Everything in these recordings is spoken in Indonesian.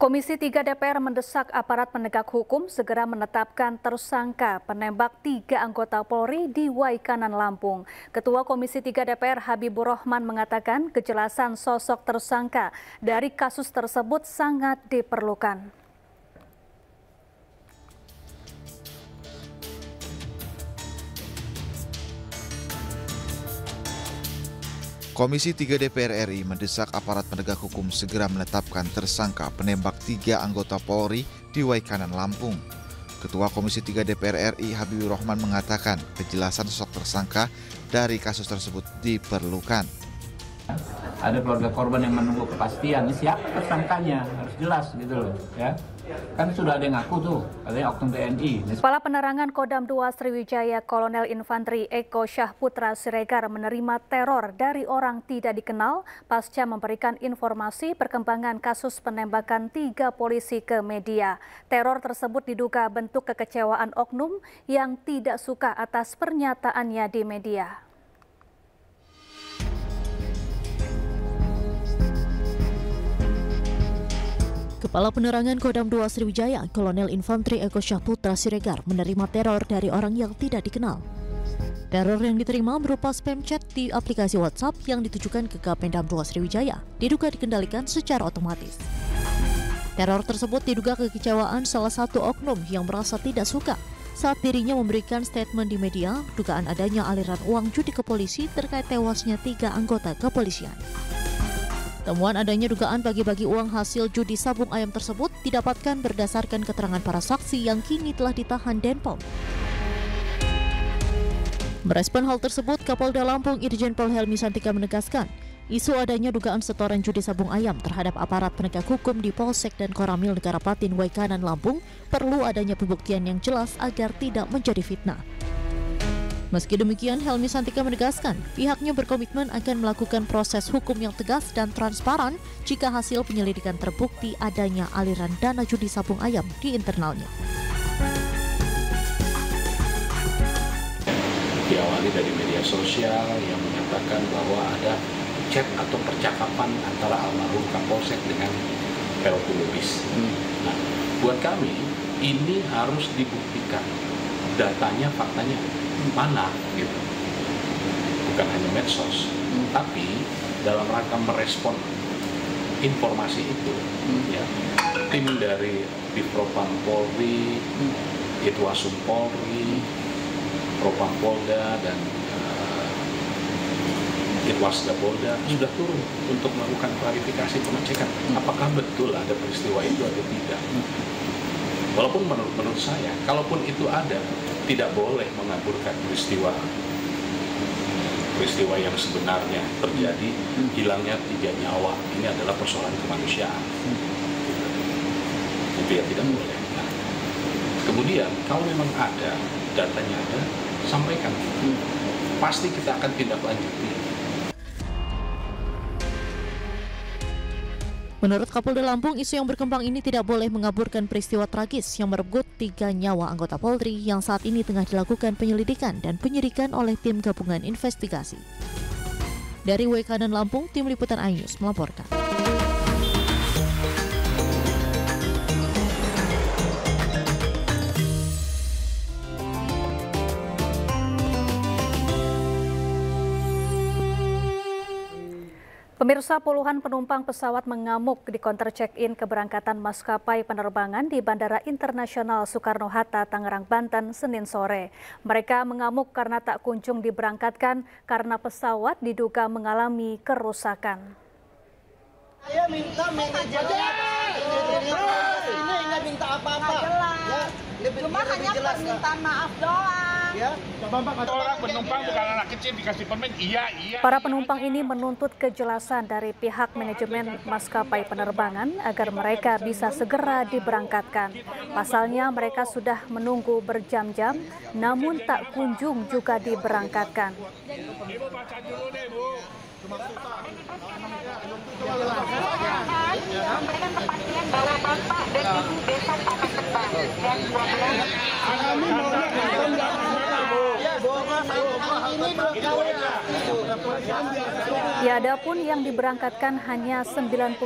Komisi 3 DPR mendesak aparat penegak hukum segera menetapkan tersangka penembak 3 anggota Polri di Waikanan, Lampung. Ketua Komisi 3 DPR Habibur Rahman mengatakan kejelasan sosok tersangka dari kasus tersebut sangat diperlukan. Komisi 3 DPR RI mendesak aparat penegak hukum segera menetapkan tersangka penembak 3 anggota Polri di Waikanan, Lampung. Ketua Komisi 3 DPR RI Habibur Rahman mengatakan kejelasan sosok tersangka dari kasus tersebut diperlukan. Ada keluarga korban yang menunggu kepastian, siapa tersangkanya, harus jelas gitu loh ya. Kan sudah ada yang ngaku tuh, katanya oknum TNI. Kepala Penerangan Kodam 2 Sriwijaya Kolonel Infantri Eko Syahputra Siregar menerima teror dari orang tidak dikenal pasca memberikan informasi perkembangan kasus penembakan 3 polisi ke media. Teror tersebut diduga bentuk kekecewaan oknum yang tidak suka atas pernyataannya di media. Kepala Penerangan Kodam 2 Sriwijaya, Kolonel Infantri Eko Syahputra Siregar menerima teror dari orang yang tidak dikenal. Teror yang diterima berupa spam chat di aplikasi WhatsApp yang ditujukan ke Kapendam 2 Sriwijaya, diduga dikendalikan secara otomatis. Teror tersebut diduga kekecewaan salah satu oknum yang merasa tidak suka saat dirinya memberikan statement di media dugaan adanya aliran uang judi ke polisi terkait tewasnya 3 anggota kepolisian. Temuan adanya dugaan bagi-bagi uang hasil judi sabung ayam tersebut didapatkan berdasarkan keterangan para saksi yang kini telah ditahan Denpom. Merespon hal tersebut, Kapolda Lampung Irjen Pol Helmi Santika menegaskan, isu adanya dugaan setoran judi sabung ayam terhadap aparat penegak hukum di Polsek dan Koramil Negara Patin Waikanan, Lampung perlu adanya pembuktian yang jelas agar tidak menjadi fitnah. Meski demikian, Helmi Santika menegaskan pihaknya berkomitmen akan melakukan proses hukum yang tegas dan transparan jika hasil penyelidikan terbukti adanya aliran dana judi sabung ayam di internalnya. Diawali dari media sosial yang menyatakan bahwa ada chat atau percakapan antara almarhum Kapolsek dengan Pelku Lubis. Nah, buat kami ini harus dibuktikan datanya, faktanya mana gitu, bukan hanya medsos, tapi dalam rangka merespon informasi itu, ya, tim dari Divpropam Polri, Itwasum Polri, Propam Polda dan Itwasda Polda sudah turun untuk melakukan klarifikasi pengecekan apakah betul ada peristiwa itu atau tidak. Walaupun menurut saya, kalaupun itu ada, tidak boleh mengaburkan peristiwa yang sebenarnya terjadi, hilangnya 3 nyawa. Ini adalah persoalan kemanusiaan. Itu ya tidak boleh. Nah, kemudian kalau memang ada, datanya ada, sampaikan. Pasti kita akan tindak lanjuti. Menurut Kapolda Lampung, isu yang berkembang ini tidak boleh mengaburkan peristiwa tragis yang merenggut 3 nyawa anggota Polri yang saat ini tengah dilakukan penyelidikan dan penyidikan oleh tim gabungan investigasi. Dari Waikanan, Lampung, tim liputan iNews melaporkan. Pemirsa, puluhan penumpang pesawat mengamuk di counter check-in keberangkatan maskapai penerbangan di Bandara Internasional Soekarno-Hatta, Tangerang, Banten, Senin sore. Mereka mengamuk karena tak kunjung diberangkatkan karena pesawat diduga mengalami kerusakan. Saya minta manajernya, ini nggak minta apa-apa. Ya, cuma hanya permintaan maaf doang. Ya. Orang penumpang bukan anak kecil dikasih permen, iya. Para penumpang ini menuntut kejelasan dari pihak manajemen maskapai penerbangan agar mereka bisa segera diberangkatkan. Pasalnya mereka sudah menunggu berjam-jam, namun tak kunjung juga diberangkatkan. Ibu baca dulu deh, Bu. Memberikan kepastian bahwa Bapak dan Ibu besok akan terbang jam 12. Ini Ya, adapun yang diberangkatkan hanya 93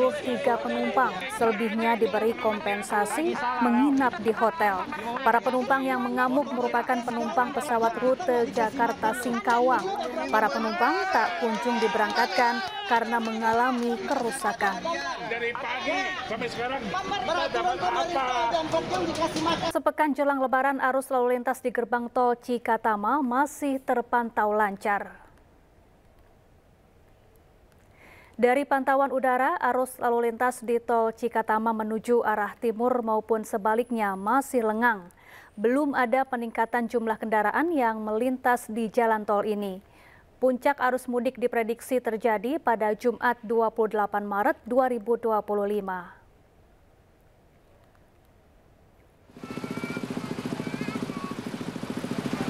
penumpang, selebihnya diberi kompensasi menginap di hotel. Para penumpang yang mengamuk merupakan penumpang pesawat rute Jakarta-Singkawang. Para penumpang tak kunjung diberangkatkan karena mengalami kerusakan. Dari pagi sampai sekarang dapat apa? Sepekan jelang Lebaran, arus lalu lintas di gerbang tol Cikatama masih terpantau lancar. Dari pantauan udara, arus lalu lintas di tol Cikatama menuju arah timur maupun sebaliknya masih lengang. Belum ada peningkatan jumlah kendaraan yang melintas di jalan tol ini. Puncak arus mudik diprediksi terjadi pada Jumat 28 Maret 2025.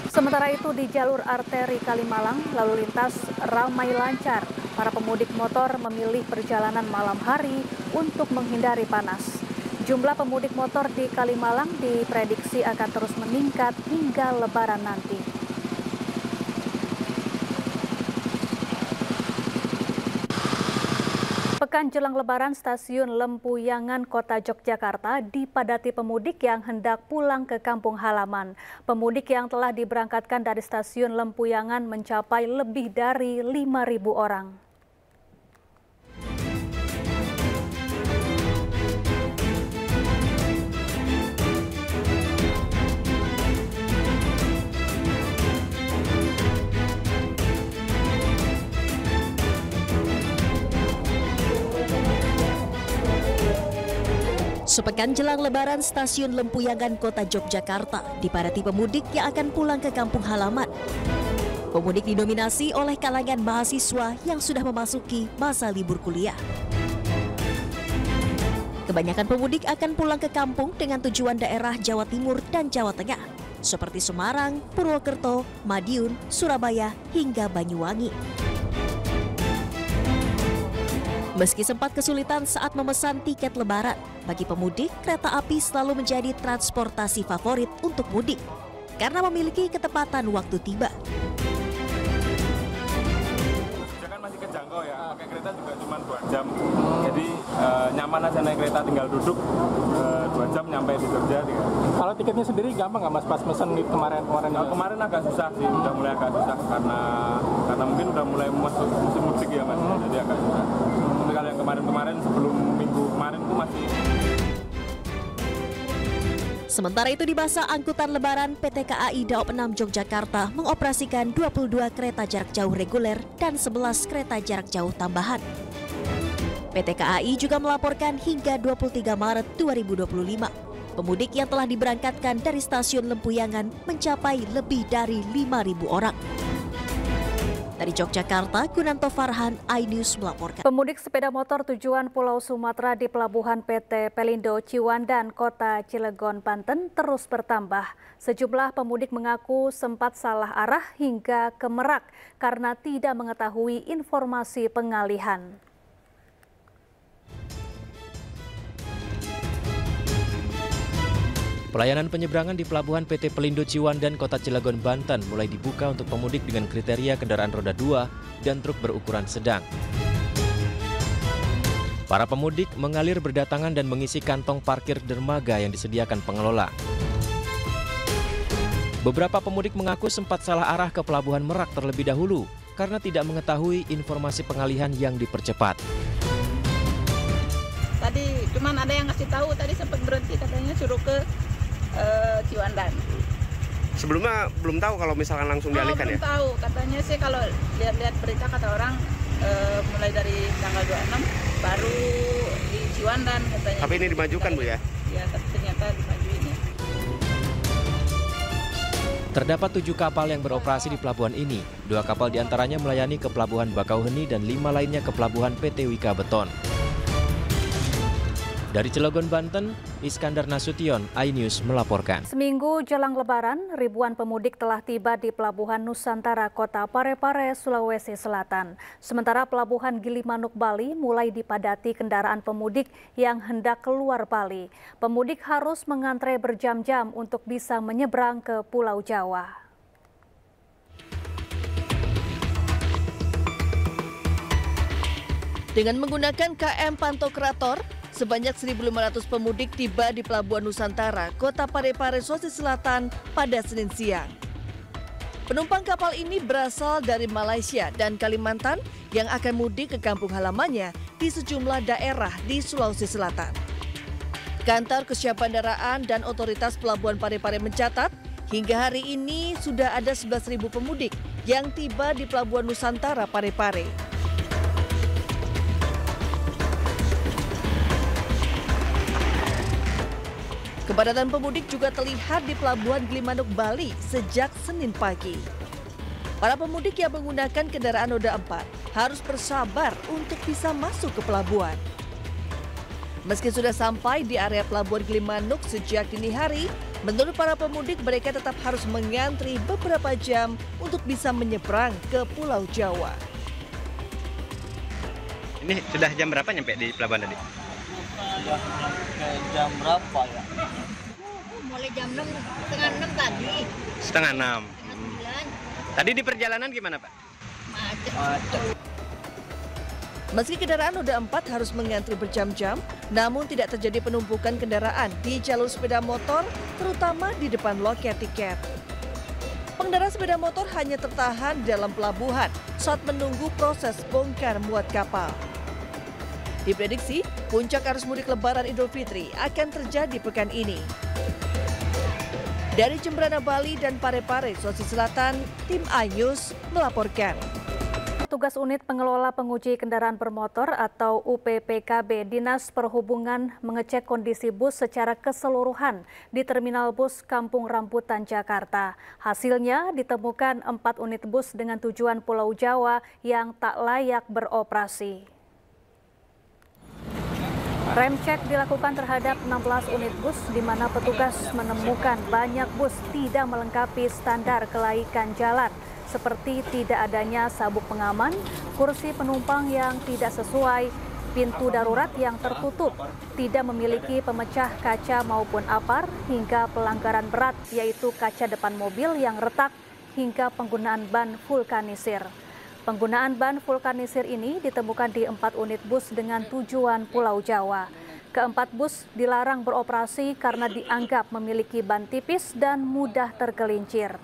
Sementara itu di jalur arteri Kalimalang, lalu lintas ramai lancar. Para pemudik motor memilih perjalanan malam hari untuk menghindari panas. Jumlah pemudik motor di Kalimalang diprediksi akan terus meningkat hingga Lebaran nanti. Pekan jelang Lebaran, stasiun Lempuyangan Kota Yogyakarta dipadati pemudik yang hendak pulang ke kampung halaman. Pemudik yang telah diberangkatkan dari stasiun Lempuyangan mencapai lebih dari 5.000 orang. Sepekan jelang Lebaran, stasiun Lempuyangan Kota Yogyakarta dipadati pemudik yang akan pulang ke kampung halaman. Pemudik didominasi oleh kalangan mahasiswa yang sudah memasuki masa libur kuliah. Kebanyakan pemudik akan pulang ke kampung dengan tujuan daerah Jawa Timur dan Jawa Tengah, seperti Semarang, Purwokerto, Madiun, Surabaya, hingga Banyuwangi. Meski sempat kesulitan saat memesan tiket Lebaran, bagi pemudik, kereta api selalu menjadi transportasi favorit untuk mudik karena memiliki ketepatan waktu tiba. Kan masih kejangkau ya, pakai kereta juga cuma 2 jam. Jadi nyaman aja naik kereta, tinggal duduk 2 jam nyampe di Jogja. Kalau tiketnya sendiri gampang nggak Mas pas mesen kemarin? Kemarin agak susah sih, udah mulai agak susah karena mungkin udah mulai masuk musim mudik ya Mas, jadi agak susah. Tapi kalau yang kemarin sebelum minggu kemarin itu masih. Sementara itu di masa angkutan Lebaran, PT KAI Daop 6 Yogyakarta mengoperasikan 22 kereta jarak jauh reguler dan 11 kereta jarak jauh tambahan. PT KAI juga melaporkan hingga 23 Maret 2025, pemudik yang telah diberangkatkan dari stasiun Lempuyangan mencapai lebih dari 5.000 orang. Dari Yogyakarta, Gunanto Farhan, iNews melaporkan. Pemudik sepeda motor tujuan Pulau Sumatera di Pelabuhan PT Pelindo Ciwandan, Kota Cilegon, Banten terus bertambah. Sejumlah pemudik mengaku sempat salah arah hingga ke Merak karena tidak mengetahui informasi pengalihan. Pelayanan penyeberangan di Pelabuhan PT Pelindo Ciwandan, Kota Cilegon, Banten mulai dibuka untuk pemudik dengan kriteria kendaraan roda 2 dan truk berukuran sedang. Para pemudik mengalir berdatangan dan mengisi kantong parkir dermaga yang disediakan pengelola. Beberapa pemudik mengaku sempat salah arah ke Pelabuhan Merak terlebih dahulu karena tidak mengetahui informasi pengalihan yang dipercepat. Tadi cuman ada yang ngasih tahu, tadi sempat berhenti katanya suruh ke Ciwandan. Sebelumnya belum tahu kalau misalkan langsung dialihkan belum ya? Tahu, katanya sih kalau lihat-lihat berita kata orang mulai dari tanggal 26 baru di Ciwandan katanya. Tapi ini dimajukan Bu ya? Ya, tapi ternyata dimajuin ya. Terdapat 7 kapal yang beroperasi di pelabuhan ini. 2 kapal diantaranya melayani ke Pelabuhan Bakauheni dan 5 lainnya ke Pelabuhan PT Wika Beton. Dari Cilegon, Banten, Iskandar Nasution, iNews melaporkan. Seminggu jelang Lebaran, ribuan pemudik telah tiba di Pelabuhan Nusantara Kota Parepare, Sulawesi Selatan. Sementara Pelabuhan Gilimanuk, Bali mulai dipadati kendaraan pemudik yang hendak keluar Bali. Pemudik harus mengantre berjam-jam untuk bisa menyeberang ke Pulau Jawa. Dengan menggunakan KM Pantokrator, sebanyak 1.500 pemudik tiba di Pelabuhan Nusantara, Kota Parepare, Sulawesi Selatan pada Senin siang. Penumpang kapal ini berasal dari Malaysia dan Kalimantan yang akan mudik ke kampung halamannya di sejumlah daerah di Sulawesi Selatan. Kantor Kesiapan Bandaraan dan Otoritas Pelabuhan Parepare mencatat, hingga hari ini sudah ada 11.000 pemudik yang tiba di Pelabuhan Nusantara Parepare. Kepadatan pemudik juga terlihat di Pelabuhan Gilimanuk, Bali sejak Senin pagi. Para pemudik yang menggunakan kendaraan roda 4 harus bersabar untuk bisa masuk ke pelabuhan. Meski sudah sampai di area Pelabuhan Gilimanuk sejak dini hari, menurut para pemudik mereka tetap harus mengantri beberapa jam untuk bisa menyeberang ke Pulau Jawa. Ini sudah jam berapa nyampe di pelabuhan tadi? Sudah jam berapa ya? Mulai jam 6, setengah 6 tadi. Setengah 6. Tadi di perjalanan gimana, Pak? Macet. Meski kendaraan roda 4 harus mengantri berjam-jam, namun tidak terjadi penumpukan kendaraan di jalur sepeda motor, terutama di depan loket tiket. Pengendara sepeda motor hanya tertahan di dalam pelabuhan saat menunggu proses bongkar muat kapal. Diprediksi, puncak arus mudik Lebaran Idul Fitri akan terjadi pekan ini. Dari Jemberana, Bali dan Parepare, Sulawesi Selatan, tim iNews melaporkan. Tugas Unit Pengelola Penguji Kendaraan Bermotor atau UPPKB Dinas Perhubungan mengecek kondisi bus secara keseluruhan di Terminal Bus Kampung Rambutan, Jakarta. Hasilnya ditemukan 4 unit bus dengan tujuan Pulau Jawa yang tak layak beroperasi. Rem cek dilakukan terhadap 16 unit bus di mana petugas menemukan banyak bus tidak melengkapi standar kelaikan jalan, seperti tidak adanya sabuk pengaman, kursi penumpang yang tidak sesuai, pintu darurat yang tertutup, tidak memiliki pemecah kaca maupun apar, hingga pelanggaran berat yaitu kaca depan mobil yang retak, hingga penggunaan ban vulkanisir. Penggunaan ban vulkanisir ini ditemukan di 4 unit bus dengan tujuan Pulau Jawa. Keempat bus dilarang beroperasi karena dianggap memiliki ban tipis dan mudah tergelincir.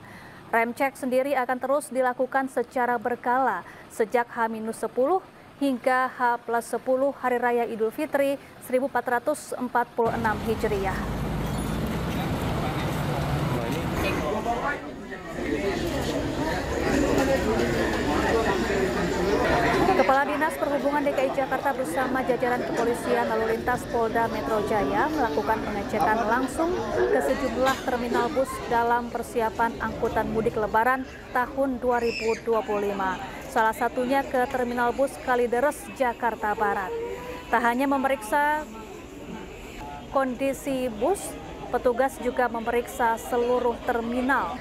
Rem cek sendiri akan terus dilakukan secara berkala sejak H-10 hingga H+10 Hari Raya Idul Fitri 1446 Hijriah. Kepala Dinas Perhubungan DKI Jakarta bersama jajaran kepolisian lalu lintas Polda Metro Jaya melakukan pengecekan langsung ke sejumlah terminal bus dalam persiapan angkutan mudik Lebaran tahun 2025. Salah satunya ke Terminal Bus Kalideres, Jakarta Barat. Tak hanya memeriksa kondisi bus, petugas juga memeriksa seluruh terminal.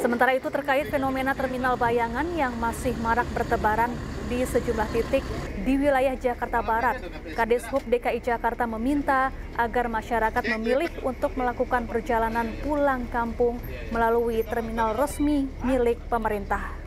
Sementara itu terkait fenomena terminal bayangan yang masih marak bertebaran di sejumlah titik di wilayah Jakarta Barat, Kadishub DKI Jakarta meminta agar masyarakat memilih untuk melakukan perjalanan pulang kampung melalui terminal resmi milik pemerintah.